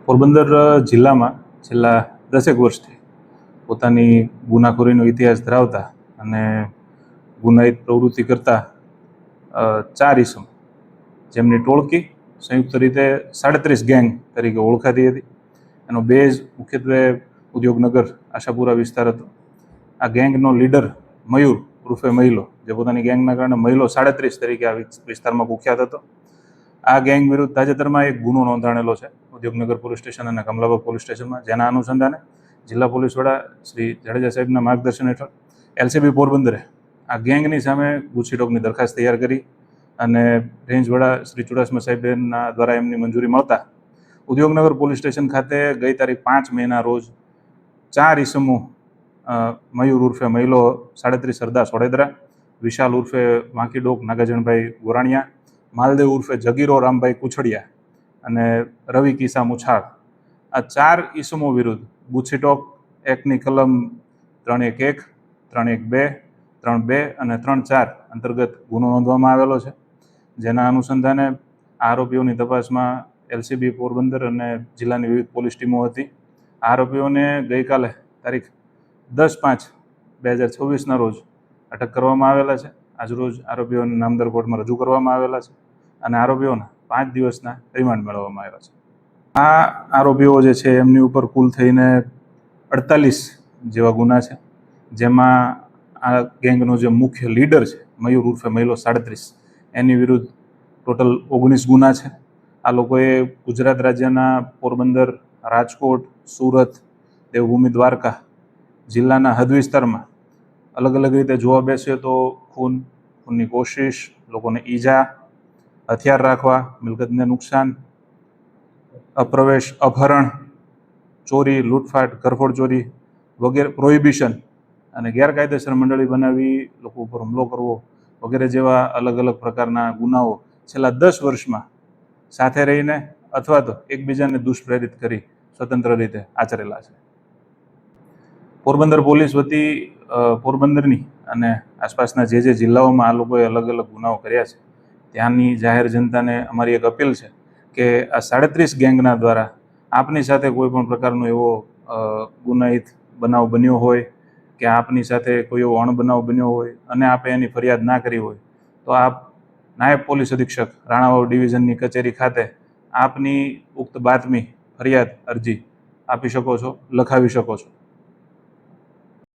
પોરબંદર જિલ્લામાં છેલ્લા 10 વર્ષથી પોતાની ગુનાખોરીનો ઇતિહાસ ધરાવતા અને ગુનાહિત પ્રવૃત્તિ કરતા 4 ઇસમ જેમની ટોળકી સંયુક્ત રીતે 37 ગેંગ તરીકે ઓળખાતી હતી. એનો બેઝ મુખ્યત્વે ઉદ્યોગનગર આશાપુરા વિસ્તાર હતો. આ ગેંગનો લીડર મયુર ઉર્ફે મહિલો, જે પોતાની ગેંગના કારણે મહિલો 37 તરીકે આ વિસ્તારમાં કુખ્યાત હતો. આ ગેંગ વિરુદ્ધ તાજેતરમાં એક ગુનો નોંધાણેલો છે ઉદ્યોગનગર પોલીસ સ્ટેશન અને કમલાબાગ પોલીસ સ્ટેશનમાં, જેના અનુસંધાને જિલ્લા પોલીસ વડા શ્રી જાડેજા સાહેબના માર્ગદર્શન હેઠળ એલસીબી પોરબંદરે આ ગેંગની સામે ગુસ્સીટોકની દરખાસ્ત તૈયાર કરી અને રેન્જ વડા શ્રી ચુડાસમા સાહેબના દ્વારા એમની મંજૂરી મળતા ઉદ્યોગનગર પોલીસ સ્ટેશન ખાતે ગઈ તારીખ 5 મેના રોજ 4 ઇસમો મયુર ઉર્ફે મહિલો 37 સરદાર સોડેદરા, વિશાલ ઉર્ફે વાંકીડોક નાગાજણભાઈ ગોરાણીયા, માલદેવ ઉર્ફે જગીરો રામભાઈ કુછડિયા અને રવિ કિસા મુછાળ, આ 4 ઇસમો વિરુદ્ધ ગુસ્સીટોક એક્ટની કલમ 311, 312, 32 અને 34 અંતર્ગત ગુનો નોંધવામાં આવેલો છે. જેના અનુસંધાને આરોપીઓની તપાસમાં એલસીબી પોરબંદર અને જિલ્લાની વિવિધ પોલીસ ટીમો હતી. આરોપીઓને ગઈકાલે તારીખ 10/5/2026ના રોજ અટક કરવામાં આવેલા છે. આજરોજ આરોપીઓને નામદાર કોર્ટમાં રજૂ કરવામાં આવેલા છે અને આરોપીઓના 5 દિવસના રિમાન્ડ મેળવવામાં આવ્યા છે. આ આરોપીઓ જે છે એમની ઉપર કુલ થઈને 48 જેવા ગુના છે, જેમાં આ ગેંગનો જે મુખ્ય લીડર છે મયુર ઉર્ફે મહિલો 37, એની વિરુદ્ધ ટોટલ 19 ગુના છે. આ લોકોએ ગુજરાત રાજ્યના પોરબંદર, રાજકોટ, સુરત, દેવભૂમિ દ્વારકા જિલ્લાના હદ વિસ્તારમાં અલગ અલગ રીતે જોવા બેસીએ તો ખૂનની કોશિશ, લોકોને ઈજા, હથિયાર રાખવા, મિલકતને નુકસાન, અપ્રવેશ, અપહરણ, ચોરી, લૂંટફાટ, ઘરફોડ ચોરી વગેરે, પ્રોહિબિશન અને ગેરકાયદેસર મંડળી બનાવી લોકો ઉપર હુમલો કરવો વગેરે જેવા અલગ અલગ પ્રકારના ગુનાઓ છેલ્લા 10 વર્ષમાં સાથે રહીને અથવા તો એકબીજાને દુષ્પ્રેરિત કરી સ્વતંત્ર રીતે આચરેલા છે. પોરબંદર પોલીસ વતી પોરબંદરની અને આસપાસના જે જિલ્લાઓમાં આ લોકોએ અલગ અલગ ગુનાઓ કર્યા છે ત્યાંની જાહેર જનતાને અમારી એક અપીલ છે કે આ 37 ગેંગના દ્વારા આપની સાથે કોઈ પણ પ્રકારનો એવો ગુનાહિત બનાવ બન્યો હોય કે આપની સાથે કોઈ એવો અણબનાવ બન્યો હોય અને આપે એની ફરિયાદ ના કરી હોય તો આપ નાયબ પોલીસ અધિક્ષક રાણાવાવ ડિવિઝનની કચેરી ખાતે આપની ઉક્ત બાતમી, ફરિયાદ, અરજી આપી શકો છો, લખાવી શકો છો.